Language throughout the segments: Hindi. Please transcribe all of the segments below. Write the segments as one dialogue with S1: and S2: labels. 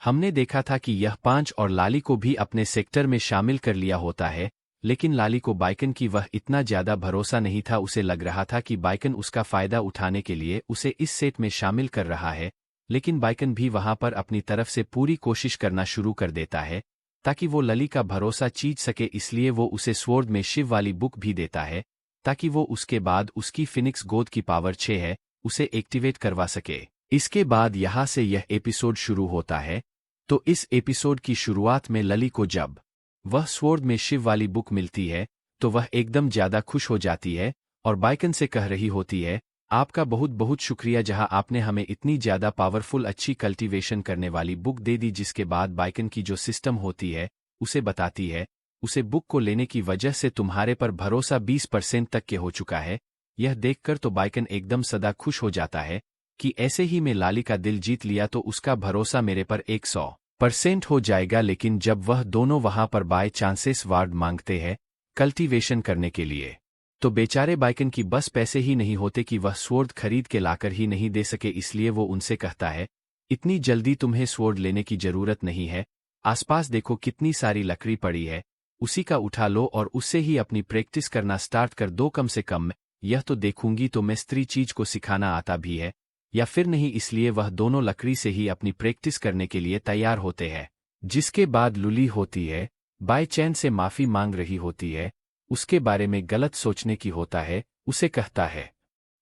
S1: हमने देखा था कि यह पांच और लाली को भी अपने सेक्टर में शामिल कर लिया होता है, लेकिन लाली को बाइकन की वह इतना ज्यादा भरोसा नहीं था। उसे लग रहा था कि बाइकन उसका फायदा उठाने के लिए उसे इस सेट में शामिल कर रहा है, लेकिन बाइकन भी वहां पर अपनी तरफ से पूरी कोशिश करना शुरू कर देता है ताकि वो लली का भरोसा जीत सके। इसलिए वो उसे स्वॉर्ड में शिव वाली बुक भी देता है ताकि वो उसके बाद उसकी फिनिक्स गोद की पावर 6 है उसे एक्टिवेट करवा सके। इसके बाद यहाँ से यह एपिसोड शुरू होता है। तो इस एपिसोड की शुरुआत में लली को जब वह स्वॉर्ड में शिव वाली बुक मिलती है तो वह एकदम ज्यादा खुश हो जाती है और बाइकन से कह रही होती है, आपका बहुत बहुत शुक्रिया जहां आपने हमें इतनी ज्यादा पावरफुल अच्छी कल्टीवेशन करने वाली बुक दे दी। जिसके बाद बाइकन की जो सिस्टम होती है उसे बताती है उसे बुक को लेने की वजह से तुम्हारे पर भरोसा 20% तक के हो चुका है। यह देखकर तो बाइकन एकदम सदा खुश हो जाता है कि ऐसे ही मैं लाली का दिल जीत लिया तो उसका भरोसा मेरे पर 100% हो जाएगा। लेकिन जब वह दोनों वहां पर बाय चांसेस वार्ड मांगते हैं कल्टीवेशन करने के लिए तो बेचारे बाइकन की बस पैसे ही नहीं होते कि वह स्वॉर्ड खरीद के लाकर ही नहीं दे सके। इसलिए वो उनसे कहता है, इतनी जल्दी तुम्हें स्वॉर्ड लेने की जरूरत नहीं है, आसपास देखो कितनी सारी लकड़ी पड़ी है, उसी का उठा लो और उससे ही अपनी प्रैक्टिस करना स्टार्ट कर दो। कम से कम यह तो देखूंगी तो मैं स्त्री चीज को सिखाना आता भी है या फिर नहीं। इसलिए वह दोनों लकड़ी से ही अपनी प्रैक्टिस करने के लिए तैयार होते हैं। जिसके बाद लुली होती है बाय चैन से माफी मांग रही होती है, उसके बारे में गलत सोचने की होता है। उसे कहता है,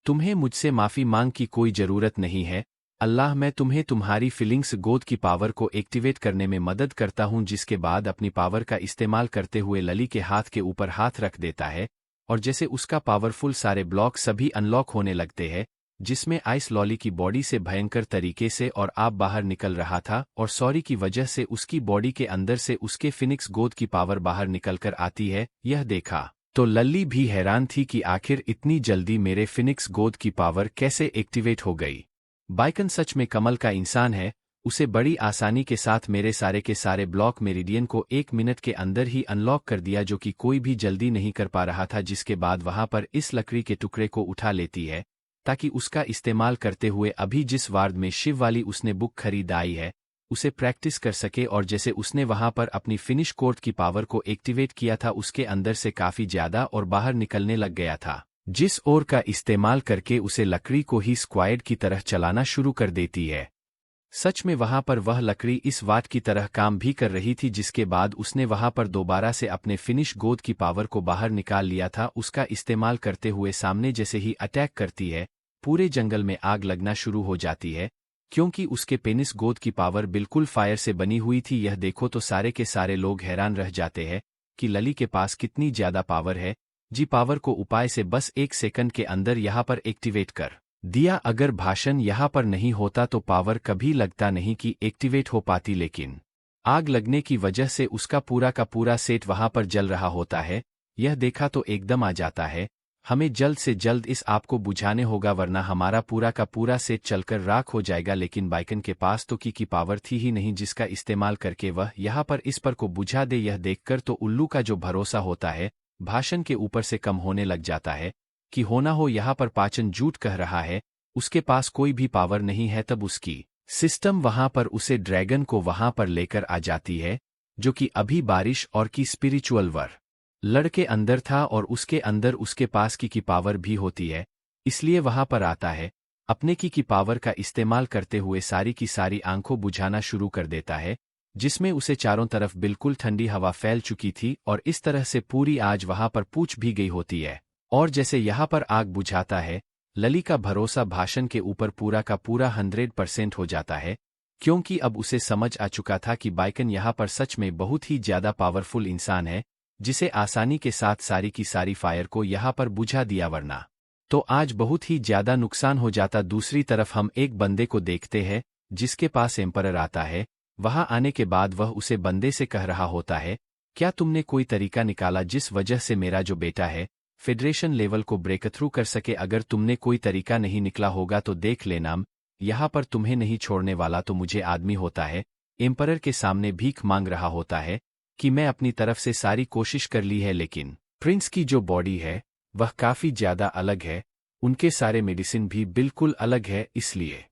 S1: तुम्हें मुझसे माफी मांग की कोई जरूरत नहीं है, अल्लाह मैं तुम्हें तुम्हारी फीलिंग्स गोद की पावर को एक्टिवेट करने में मदद करता हूं। जिसके बाद अपनी पावर का इस्तेमाल करते हुए लली के हाथ के ऊपर हाथ रख देता है और जैसे उसका पावरफुल सारे ब्लॉक सभी अनलॉक होने लगते हैं, जिसमें आइस लॉली की बॉडी से भयंकर तरीके से और आप बाहर निकल रहा था और सॉरी की वजह से उसकी बॉडी के अंदर से उसके फिनिक्स गोद की पावर बाहर निकलकर आती है। यह देखा तो लल्ली भी हैरान थी कि आखिर इतनी जल्दी मेरे फिनिक्स गोद की पावर कैसे एक्टिवेट हो गई। बाइकन सच में कमल का इंसान है, उसे बड़ी आसानी के साथ मेरे सारे के सारे ब्लॉक मेरिडियन को 1 मिनट के अंदर ही अनलॉक कर दिया, जो कि कोई भी जल्दी नहीं कर पा रहा था। जिसके बाद वहां पर इस लकड़ी के टुकड़े को उठा लेती है ताकि उसका इस्तेमाल करते हुए अभी जिस वार्ड में शिव वाली उसने बुक खरीद आई है उसे प्रैक्टिस कर सके। और जैसे उसने वहां पर अपनी फिनिश कोर्ट की पावर को एक्टिवेट किया था उसके अंदर से काफी ज्यादा और बाहर निकलने लग गया था, जिस ओर का इस्तेमाल करके उसे लकड़ी को ही स्क्वायड की तरह चलाना शुरू कर देती है। सच में वहां पर वह लकड़ी इस वाट की तरह काम भी कर रही थी। जिसके बाद उसने वहां पर दोबारा से अपने फिनिश गोद की पावर को बाहर निकाल लिया था। उसका इस्तेमाल करते हुए सामने जैसे ही अटैक करती है पूरे जंगल में आग लगना शुरू हो जाती है, क्योंकि उसके पेनिस गोद की पावर बिल्कुल फायर से बनी हुई थी। यह देखो तो सारे के सारे लोग हैरान रह जाते हैं कि लली के पास कितनी ज्यादा पावर है। जी पावर को उपाय से बस 1 सेकंड के अंदर यहाँ पर एक्टिवेट कर दिया। अगर भाषण यहाँ पर नहीं होता तो पावर कभी लगता नहीं कि एक्टिवेट हो पाती, लेकिन आग लगने की वजह से उसका पूरा का पूरा सेट वहां पर जल रहा होता है। यह देखा तो एकदम आ जाता है, हमें जल्द से जल्द इस आग को बुझाने होगा वरना हमारा पूरा का पूरा सेट चलकर राख हो जाएगा। लेकिन बाइकन के पास तो की पावर थी ही नहीं जिसका इस्तेमाल करके वह यहाँ पर इस पर को बुझा दे। यह देखकर तो उल्लू का जो भरोसा होता है भाषण के ऊपर से कम होने लग जाता है कि होना हो यहाँ पर पाचन झूठ कह रहा है, उसके पास कोई भी पावर नहीं है। तब उसकी सिस्टम वहां पर उसे ड्रैगन को वहां पर लेकर आ जाती है, जो कि अभी बारिश और की स्पिरिचुअल वर लड़के अंदर था और उसके अंदर उसके पास की पावर भी होती है। इसलिए वहां पर आता है, अपने की पावर का इस्तेमाल करते हुए सारी की सारी आंखों बुझाना शुरू कर देता है, जिसमें उसे चारों तरफ बिल्कुल ठंडी हवा फैल चुकी थी और इस तरह से पूरी आज वहां पर पूछ भी गई होती है। और जैसे यहाँ पर आग बुझाता है लली का भरोसा भाषण के ऊपर पूरा का पूरा 100% हो जाता है, क्योंकि अब उसे समझ आ चुका था कि बाइकन यहाँ पर सच में बहुत ही ज्यादा पावरफुल इंसान है, जिसे आसानी के साथ सारी की सारी फायर को यहाँ पर बुझा दिया, वरना तो आज बहुत ही ज्यादा नुकसान हो जाता। दूसरी तरफ हम एक बंदे को देखते हैं जिसके पास एम्परर आता है। वहां आने के बाद वह उसे बंदे से कह रहा होता है, क्या तुमने कोई तरीका निकाला जिस वजह से मेरा जो बेटा है फेडरेशन लेवल को ब्रेक थ्रू कर सके? अगर तुमने कोई तरीका नहीं निकला होगा तो देख लेना, यहाँ पर तुम्हें नहीं छोड़ने वाला। तो मुझे आदमी होता है एम्परर के सामने भीख मांग रहा होता है कि मैं अपनी तरफ से सारी कोशिश कर ली है, लेकिन प्रिंस की जो बॉडी है वह काफी ज्यादा अलग है, उनके सारे मेडिसिन भी बिल्कुल अलग है। इसलिए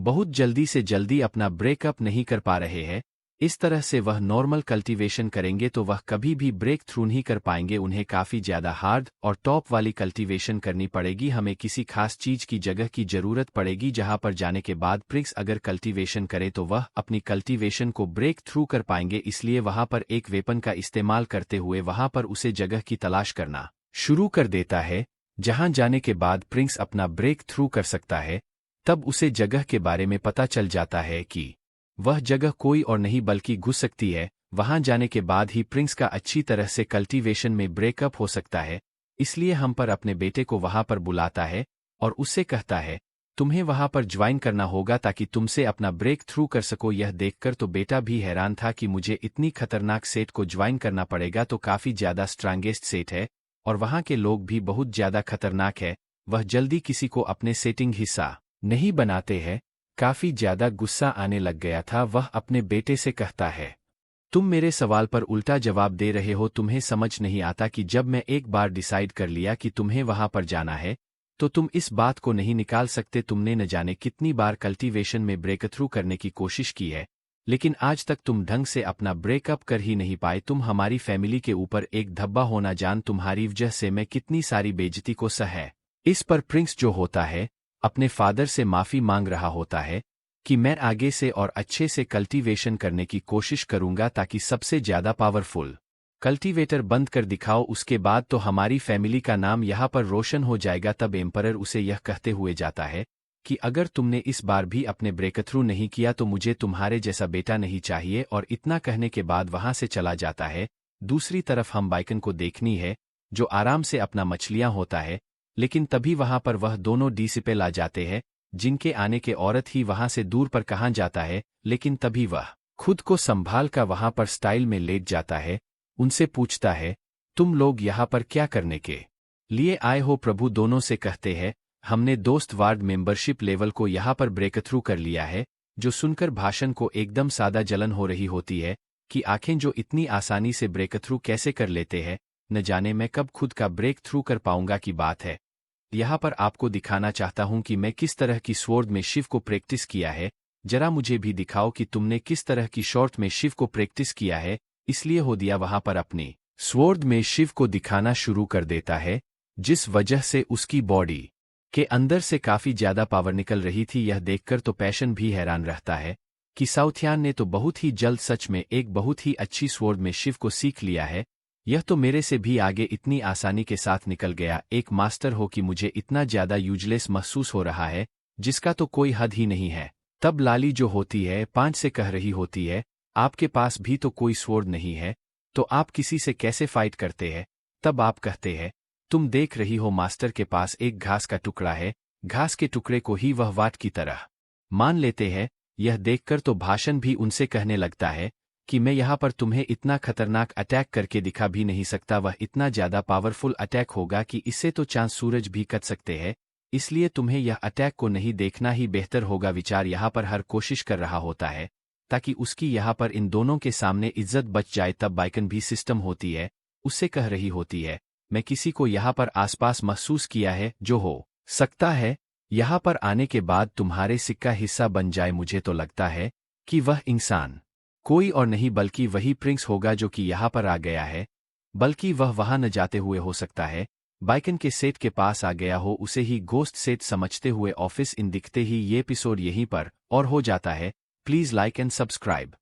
S1: बहुत जल्दी से जल्दी अपना ब्रेकअप नहीं कर पा रहे हैं। इस तरह से वह नॉर्मल कल्टीवेशन करेंगे तो वह कभी भी ब्रेक थ्रू नहीं कर पाएंगे। उन्हें काफ़ी ज़्यादा हार्ड और टॉप वाली कल्टीवेशन करनी पड़ेगी। हमें किसी खास चीज़ की जगह की ज़रूरत पड़ेगी जहां पर जाने के बाद प्रिंस अगर कल्टीवेशन करे तो वह अपनी कल्टीवेशन को ब्रेक थ्रू कर पाएंगे। इसलिए वहां पर एक वेपन का इस्तेमाल करते हुए वहां पर उसे जगह की तलाश करना शुरू कर देता है जहां जाने के बाद प्रिंस अपना ब्रेक थ्रू कर सकता है। तब उसे जगह के बारे में पता चल जाता है कि वह जगह कोई और नहीं बल्कि घुस सकती है। वहां जाने के बाद ही प्रिंस का अच्छी तरह से कल्टीवेशन में ब्रेकअप हो सकता है। इसलिए हम पर अपने बेटे को वहां पर बुलाता है और उससे कहता है तुम्हें वहां पर ज्वाइन करना होगा ताकि तुमसे अपना ब्रेक थ्रू कर सको। यह देखकर तो बेटा भी हैरान था कि मुझे इतनी खतरनाक सेट को ज्वाइन करना पड़ेगा, तो काफी ज्यादा स्ट्रांगेस्ट सेट है और वहां के लोग भी बहुत ज्यादा खतरनाक है। वह जल्दी किसी को अपने सेटिंग हिस्सा नहीं बनाते हैं। काफी ज्यादा गुस्सा आने लग गया था। वह अपने बेटे से कहता है तुम मेरे सवाल पर उल्टा जवाब दे रहे हो। तुम्हें समझ नहीं आता कि जब मैं एक बार डिसाइड कर लिया कि तुम्हें वहां पर जाना है तो तुम इस बात को नहीं निकाल सकते। तुमने न जाने कितनी बार कल्टीवेशन में ब्रेक थ्रू करने की कोशिश की है, लेकिन आज तक तुम ढंग से अपना ब्रेकअप कर ही नहीं पाए। तुम हमारी फैमिली के ऊपर एक धब्बा होना जान। तुम्हारी वजह से मैं कितनी सारी बेइज्जती को सह। इस पर प्रिंस जो होता है अपने फादर से माफी मांग रहा होता है कि मैं आगे से और अच्छे से कल्टीवेशन करने की कोशिश करूंगा ताकि सबसे ज्यादा पावरफुल कल्टीवेटर बंद कर दिखाओ। उसके बाद तो हमारी फैमिली का नाम यहाँ पर रोशन हो जाएगा। तब एम्परर उसे यह कहते हुए जाता है कि अगर तुमने इस बार भी अपने ब्रेकथ्रू नहीं किया तो मुझे तुम्हारे जैसा बेटा नहीं चाहिए। और इतना कहने के बाद वहां से चला जाता है। दूसरी तरफ हम बाइकन को देखनी है जो आराम से अपना मछलियां होता है, लेकिन तभी वहां पर वह दोनों डिसिपेल आ जाते हैं जिनके आने के औरत ही वहां से दूर पर कहां जाता है। लेकिन तभी वह खुद को संभाल कर वहां पर स्टाइल में लेट जाता है। उनसे पूछता है तुम लोग यहाँ पर क्या करने के लिए आए हो। प्रभु दोनों से कहते हैं हमने दोस्त वार्ड मेंबरशिप लेवल को यहाँ पर ब्रेकथ्रू कर लिया है। जो सुनकर भाषण को एकदम सादा जलन हो रही होती है कि आंखें जो इतनी आसानी से ब्रेकथ्रू कैसे कर लेते हैं, न जाने मैं कब खुद का ब्रेक थ्रू कर पाऊंगा की बात है। यहाँ पर आपको दिखाना चाहता हूं कि मैं किस तरह की स्वॉर्ड में शिव को प्रैक्टिस किया है। जरा मुझे भी दिखाओ कि तुमने किस तरह की शॉर्ट में शिव को प्रैक्टिस किया है। इसलिए हो दिया वहां पर अपनी स्वॉर्ड में शिव को दिखाना शुरू कर देता है, जिस वजह से उसकी बॉडी के अंदर से काफी ज्यादा पावर निकल रही थी। यह देखकर तो पैशन भी हैरान रहता है कि साउथियान ने तो बहुत ही जल्द सच में एक बहुत ही अच्छी स्वॉर्ड में शिव को सीख लिया है। यह तो मेरे से भी आगे इतनी आसानी के साथ निकल गया। एक मास्टर हो कि मुझे इतना ज्यादा यूजलेस महसूस हो रहा है जिसका तो कोई हद ही नहीं है। तब लाली जो होती है 5 से कह रही होती है आपके पास भी तो कोई स्वॉर्ड नहीं है तो आप किसी से कैसे फाइट करते हैं। तब आप कहते हैं तुम देख रही हो मास्टर के पास एक घास का टुकड़ा है, घास के टुकड़े को ही वह वाट की तरह मान लेते हैं। यह देखकर तो भाषण भी उनसे कहने लगता है कि मैं यहाँ पर तुम्हें इतना खतरनाक अटैक करके दिखा भी नहीं सकता। वह इतना ज्यादा पावरफुल अटैक होगा कि इससे तो चांद सूरज भी कट सकते हैं। इसलिए तुम्हें यह अटैक को नहीं देखना ही बेहतर होगा। विचार यहाँ पर हर कोशिश कर रहा होता है ताकि उसकी यहाँ पर इन दोनों के सामने इज्जत बच जाए। तब बाइकन भी सिस्टम होती है, उससे कह रही होती है मैं किसी को यहाँ पर आसपास महसूस किया है जो हो सकता है यहाँ पर आने के बाद तुम्हारे सिक्का हिस्सा बन जाए। मुझे तो लगता है कि वह इंसान कोई और नहीं बल्कि वही प्रिंस होगा जो कि यहाँ पर आ गया है, बल्कि वह वहां न जाते हुए हो सकता है बाइकन के सेट के पास आ गया हो। उसे ही गोस्ट सेट समझते हुए ऑफिस इन दिखते ही ये एपिसोड यहीं पर और हो जाता है। Please like and subscribe.